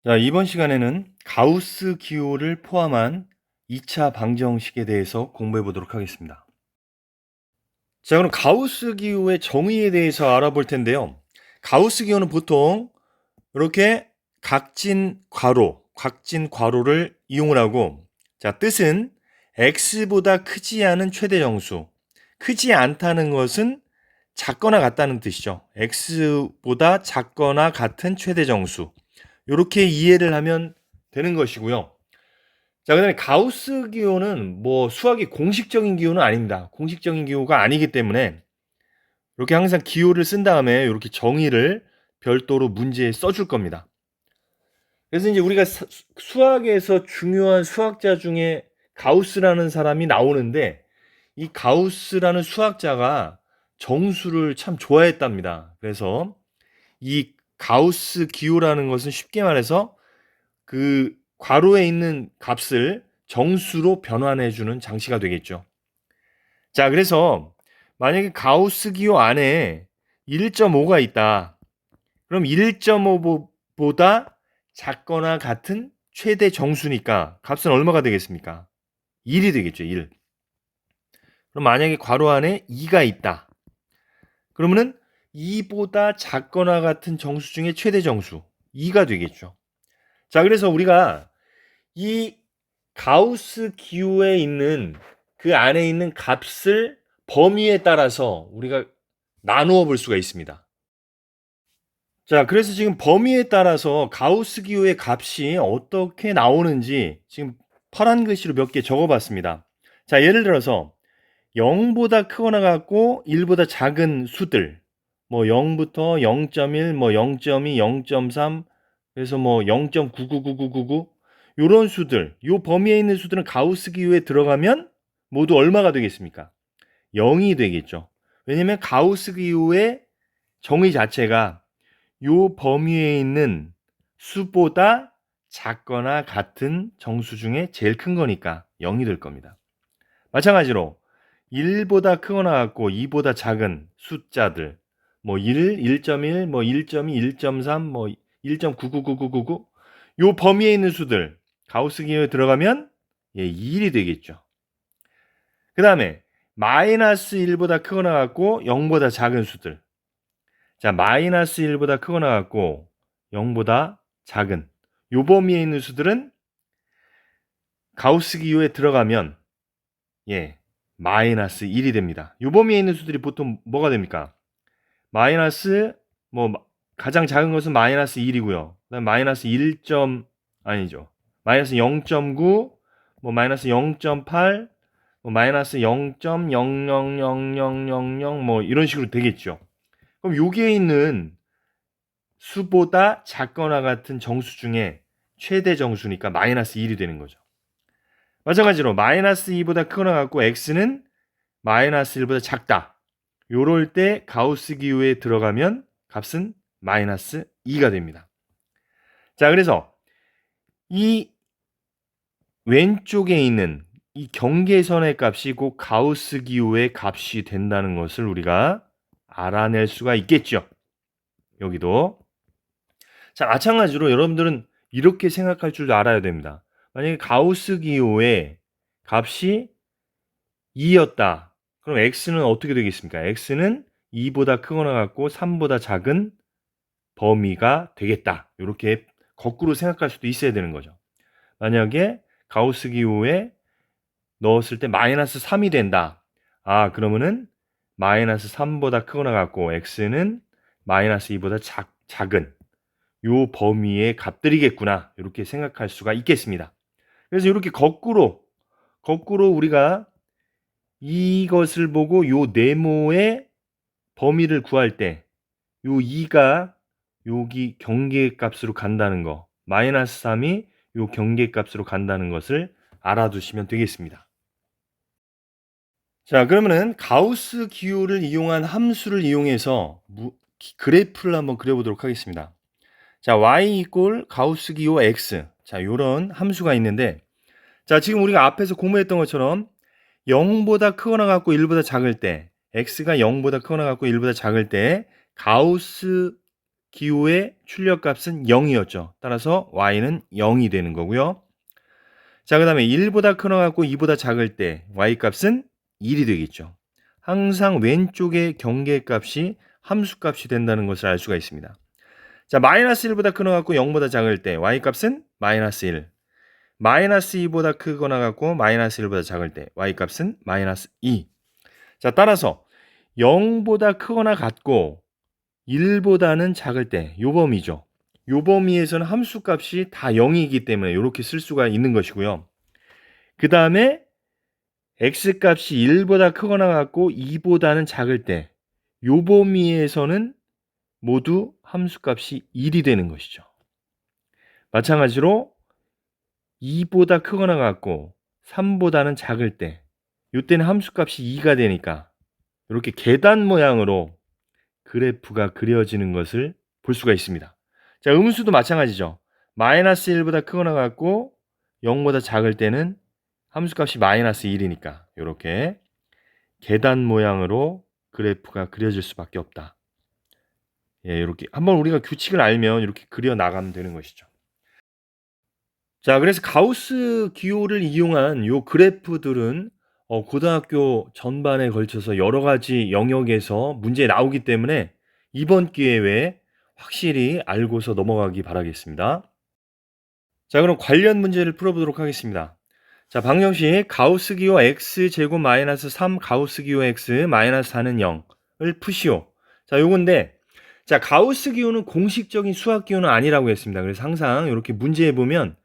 자, 이번 시간에는 가우스 기호를 포함한 2차 방정식에 대해서 공부해 보도록 하겠습니다. 자, 그럼 가우스 기호의 정의에 대해서 알아볼 텐데요. 가우스 기호는 보통 이렇게 각진 괄호를 이용을 하고, 자, 뜻은 x보다 크지 않은 최대 정수. 크지 않다는 것은 작거나 같다는 뜻이죠. x보다 작거나 같은 최대 정수. 이렇게 이해를 하면 되는 것이고요. 자, 그다음에 가우스 기호는 뭐 수학의 공식적인 기호는 아닙니다. 공식적인 기호가 아니기 때문에 이렇게 항상 기호를 쓴 다음에 이렇게 정의를 별도로 문제에 써줄 겁니다. 그래서 이제 우리가 수학에서 중요한 수학자 중에 가우스라는 사람이 나오는데, 이 가우스라는 수학자가 정수를 참 좋아했답니다. 그래서 이 가우스 기호라는 것은 쉽게 말해서 그 괄호에 있는 값을 정수로 변환해 주는 장치가 되겠죠. 자, 그래서 만약에 가우스 기호 안에 1.5가 있다. 그럼 1.5보다 작거나 같은 최대 정수니까 값은 얼마가 되겠습니까? 1이 되겠죠, 1. 그럼 만약에 괄호 안에 2가 있다. 그러면은 2보다 작거나 같은 정수 중에 최대 정수 2가 되겠죠. 자, 그래서 우리가 이 가우스 기호에 있는 그 안에 있는 값을 범위에 따라서 우리가 나누어 볼 수가 있습니다. 자, 그래서 지금 범위에 따라서 가우스 기호의 값이 어떻게 나오는지 지금 파란 글씨로 몇 개 적어 봤습니다. 자, 예를 들어서 0보다 크거나 같고 1보다 작은 수들, 뭐 0부터 0.1, 뭐 0.2, 0.3, 그래서 뭐 0.999999 요런 수들, 요 범위에 있는 수들은 가우스 기호에 들어가면 모두 얼마가 되겠습니까? 0이 되겠죠. 왜냐면 가우스 기호의 정의 자체가 요 범위에 있는 수보다 작거나 같은 정수 중에 제일 큰 거니까 0이 될 겁니다. 마찬가지로 1보다 크거나 같고 2보다 작은 숫자들, 뭐 1, 1.1, 뭐 1.2, 1.3, 뭐 1.999999 요 범위에 있는 수들 가우스 기호에 들어가면 2일이 되겠죠. 그 다음에 마이너스 1보다 크거나 같고 0보다 작은 수들. 자, 마이너스 1보다 크거나 같고 0보다 작은 요 범위에 있는 수들은 가우스 기호에 들어가면 마이너스 1이 됩니다. 요 범위에 있는 수들이 보통 뭐가 됩니까? 마이너스 뭐 가장 작은 것은 마이너스 1이고요. 그다음 마이너스 1. 아니죠. 마이너스 0.9, 뭐 마이너스 0.8, 뭐 마이너스 0.000000 뭐 이런 식으로 되겠죠. 그럼 여기에 있는 수보다 작거나 같은 정수 중에 최대 정수니까 마이너스 1이 되는 거죠. 마찬가지로 마이너스 2보다 크거나 같고 x는 마이너스 1보다 작다. 요럴 때 가우스 기호에 들어가면 값은 마이너스 2가 됩니다. 자, 그래서 이 왼쪽에 있는 이 경계선의 값이 곧 가우스 기호의 값이 된다는 것을 우리가 알아낼 수가 있겠죠. 여기도. 자, 마찬가지로 여러분들은 이렇게 생각할 줄 알아야 됩니다. 만약에 가우스 기호의 값이 2였다. 그럼 x는 어떻게 되겠습니까? x는 2보다 크거나 같고 3보다 작은 범위가 되겠다. 이렇게 거꾸로 생각할 수도 있어야 되는 거죠. 만약에 가우스 기호에 넣었을 때 마이너스 3이 된다. 아, 그러면은 마이너스 3보다 크거나 같고 x는 마이너스 2보다 작은 요 범위의 값들이겠구나. 이렇게 생각할 수가 있겠습니다. 그래서 이렇게 거꾸로 우리가 이것을 보고 요 네모의 범위를 구할 때 요 2가 여기 경계값으로 간다는 거, 마이너스 3이 요 경계값으로 간다는 것을 알아두시면 되겠습니다. 자, 그러면은 가우스 기호를 이용한 함수를 이용해서 그래프를 한번 그려보도록 하겠습니다. 자, y 이꼴 가우스 기호 x. 자, 요런 함수가 있는데, 자, 지금 우리가 앞에서 공부했던 것처럼 0보다 크거나 같고 1보다 작을 때, x가 0보다 크거나 같고 1보다 작을 때 가우스 기호의 출력값은 0이었죠. 따라서 y는 0이 되는 거고요. 자, 그 다음에 1보다 커나갖고 2보다 작을 때 y값은 1이 되겠죠. 항상 왼쪽의 경계값이 함수값이 된다는 것을 알 수가 있습니다. 자, 마이너스 1보다 커나갖고 0보다 작을 때 y값은 마이너스 1. 마이너스 2보다 크거나 갖고 마이너스 1보다 작을 때 y값은 마이너스 2. 자, 따라서 0보다 크거나 같고 1보다는 작을 때 요 범위죠. 요 범위에서는 함수값이 다 0이기 때문에 이렇게 쓸 수가 있는 것이고요. 그 다음에 x값이 1보다 크거나 같고 2보다는 작을 때 요 범위에서는 모두 함수값이 1이 되는 것이죠. 마찬가지로 2보다 크거나 같고 3보다는 작을 때 이때는 함수값이 2가 되니까 이렇게 계단 모양으로 그래프가 그려지는 것을 볼 수가 있습니다. 자, 음수도 마찬가지죠. 마이너스 1보다 크거나 같고 0보다 작을 때는 함수값이 마이너스 1이니까 이렇게 계단 모양으로 그래프가 그려질 수밖에 없다. 예, 이렇게 한번 우리가 규칙을 알면 이렇게 그려 나가면 되는 것이죠. 자, 그래서 가우스 기호를 이용한 요 그래프들은 고등학교 전반에 걸쳐서 여러 가지 영역에서 문제 나오기 때문에 이번 기회에 확실히 알고서 넘어가기 바라겠습니다. 자, 그럼 관련 문제를 풀어보도록 하겠습니다. 자, 방정식 가우스 기호 x제곱 마이너스 3 가우스 기호 x 마이너스 4는 0을 푸시오. 자, 요건데 자, 가우스 기호는 공식적인 수학 기호는 아니라고 했습니다. 그래서 항상 이렇게 문제에 보면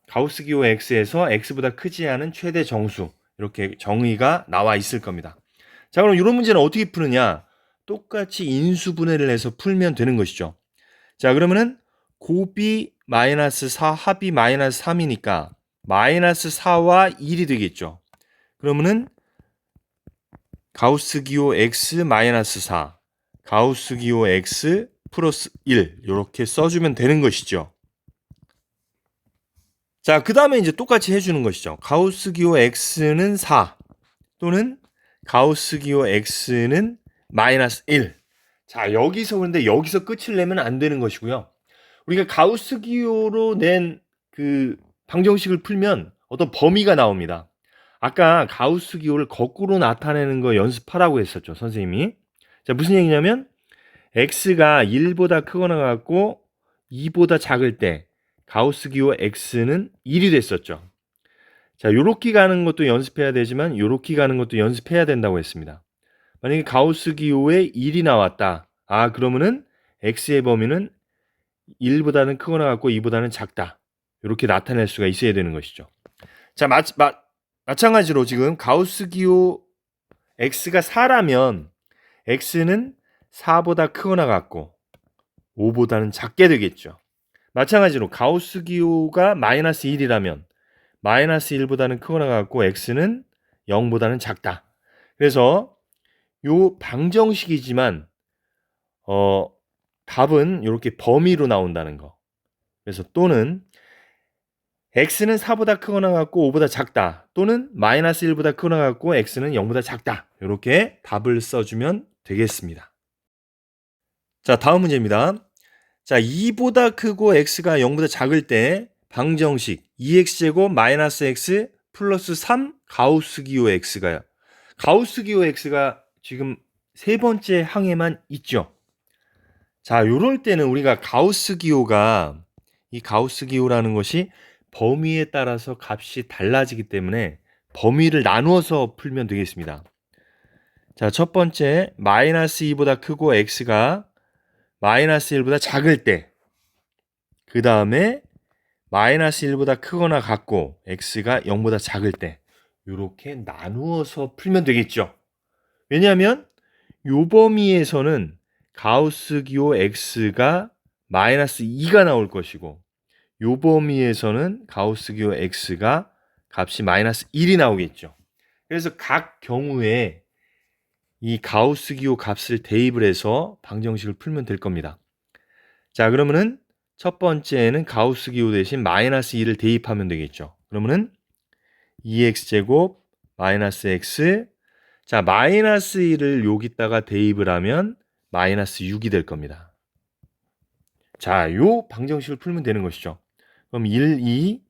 가우스 기호 x에서 x보다 크지 않은 최대 정수 이렇게 정의가 나와 있을 겁니다. 자, 그럼 이런 문제는 어떻게 푸느냐? 똑같이 인수분해를 해서 풀면 되는 것이죠. 자, 그러면은 곱이 마이너스 4, 합이 마이너스 3이니까 마이너스 4와 1이 되겠죠. 그러면은 가우스 기호 x 마이너스 4, 가우스 기호 x 플러스 1 이렇게 써주면 되는 것이죠. 자, 그 다음에 이제 똑같이 해주는 것이죠. 가우스 기호 x는 4 또는 가우스 기호 x는 마이너스 1. 자, 그런데 여기서 끝을 내면 안 되는 것이고요. 우리가 가우스 기호로 낸 그 방정식을 풀면 어떤 범위가 나옵니다. 아까 가우스 기호를 거꾸로 나타내는 거 연습하라고 했었죠, 선생님이. 자, 무슨 얘기냐면 x가 1보다 크거나 같고 2보다 작을 때 가우스 기호 x는 1이 됐었죠. 자, 요렇게 가는 것도 연습해야 되지만 요렇게 가는 것도 연습해야 된다고 했습니다. 만약에 가우스 기호에 1이 나왔다. 그러면은 x의 범위는 1보다는 크거나 같고 2보다는 작다. 이렇게 나타낼 수가 있어야 되는 것이죠. 자, 마찬가지로 지금 가우스 기호 x가 4라면 x는 4보다 크거나 같고 5보다는 작게 되겠죠. 마찬가지로 가우스 기호가 마이너스 1이라면 마이너스 1보다는 크거나 같고 x는 0보다는 작다. 그래서 요 방정식이지만 답은 이렇게 범위로 나온다는 거. 그래서 또는 x는 4보다 크거나 같고 5보다 작다. 또는 마이너스 1보다 크거나 같고 x는 0보다 작다. 이렇게 답을 써주면 되겠습니다. 자, 다음 문제입니다. 자, 2보다 크고 x가 0보다 작을 때 방정식 2x제곱 마이너스 x 플러스 3 가우스 기호 x가요. 가우스 기호 x가 지금 세 번째 항에만 있죠. 자, 요럴 때는 우리가 가우스 기호가 이 가우스 기호라는 것이 범위에 따라서 값이 달라지기 때문에 범위를 나누어서 풀면 되겠습니다. 자, 첫 번째 마이너스 2보다 크고 x가 마이너스 1보다 작을 때, 그 다음에 마이너스 1보다 크거나 같고 x가 0보다 작을 때 이렇게 나누어서 풀면 되겠죠. 왜냐하면 요 범위에서는 가우스 기호 x가 마이너스 2가 나올 것이고 요 범위에서는 가우스 기호 x가 값이 마이너스 1이 나오겠죠. 그래서 각 경우에 이 가우스 기호 값을 대입을 해서 방정식을 풀면 될 겁니다. 자, 그러면은 첫 번째는 가우스 기호 대신 마이너스 2를 대입하면 되겠죠. 그러면은 2x제곱 마이너스 x, 자, 마이너스 1을 여기다가 대입을 하면 마이너스 6이 될 겁니다. 자, 요 방정식을 풀면 되는 것이죠. 그럼 1, 2,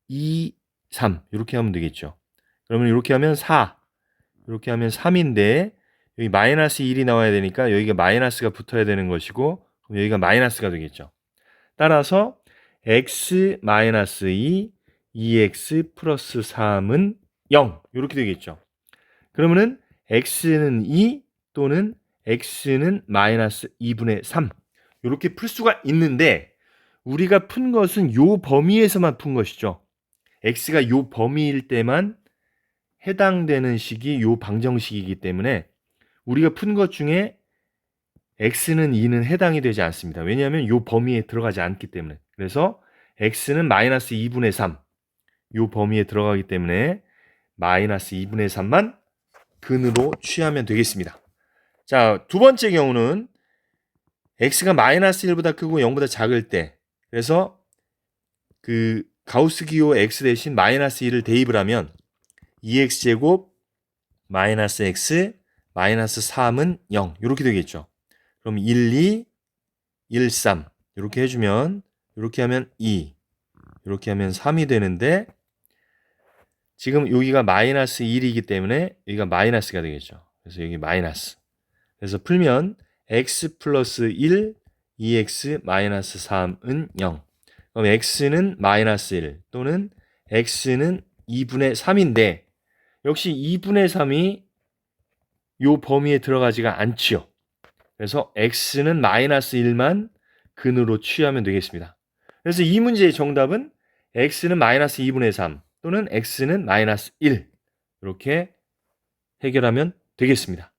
2, 3 이렇게 하면 되겠죠. 그러면 이렇게 하면 4, 이렇게 하면 3인데 여기 마이너스 1이 나와야 되니까 여기가 마이너스가 붙어야 되는 것이고 그럼 여기가 마이너스가 되겠죠. 따라서 x 마이너스 2, 2x 플러스 3은 0 이렇게 되겠죠. 그러면은 x는 2 또는 x는 마이너스 2분의 3 이렇게 풀 수가 있는데 우리가 푼 것은 요 범위에서만 푼 것이죠. x가 요 범위일 때만 해당되는 식이 요 방정식이기 때문에 우리가 푼 것 중에 x는 2는 해당이 되지 않습니다. 왜냐하면 요 범위에 들어가지 않기 때문에. 그래서 x는 마이너스 2분의 3 요 범위에 들어가기 때문에 마이너스 2분의 3만 근으로 취하면 되겠습니다. 자, 두 번째 경우는 x가 마이너스 1보다 크고 0보다 작을 때 그래서 그 가우스 기호 x 대신 마이너스 1을 대입을 하면 2x제곱 마이너스 x 마이너스 3은 0 이렇게 되겠죠. 그럼 1, 2, 1, 3 이렇게 해주면 이렇게 하면 2 이렇게 하면 3이 되는데 지금 여기가 마이너스 1이기 때문에 여기가 마이너스가 되겠죠. 그래서 여기 마이너스. 그래서 풀면 x 플러스 1, 2x 마이너스 3은 0. 그럼 x는 마이너스 1 또는 x는 2분의 3인데 역시 2분의 3이 요 범위에 들어가지가 않지요. 그래서 x는 마이너스 1만 근으로 취하면 되겠습니다. 그래서 이 문제의 정답은 x는 마이너스 2분의 3 또는 x는 마이너스 1 이렇게 해결하면 되겠습니다.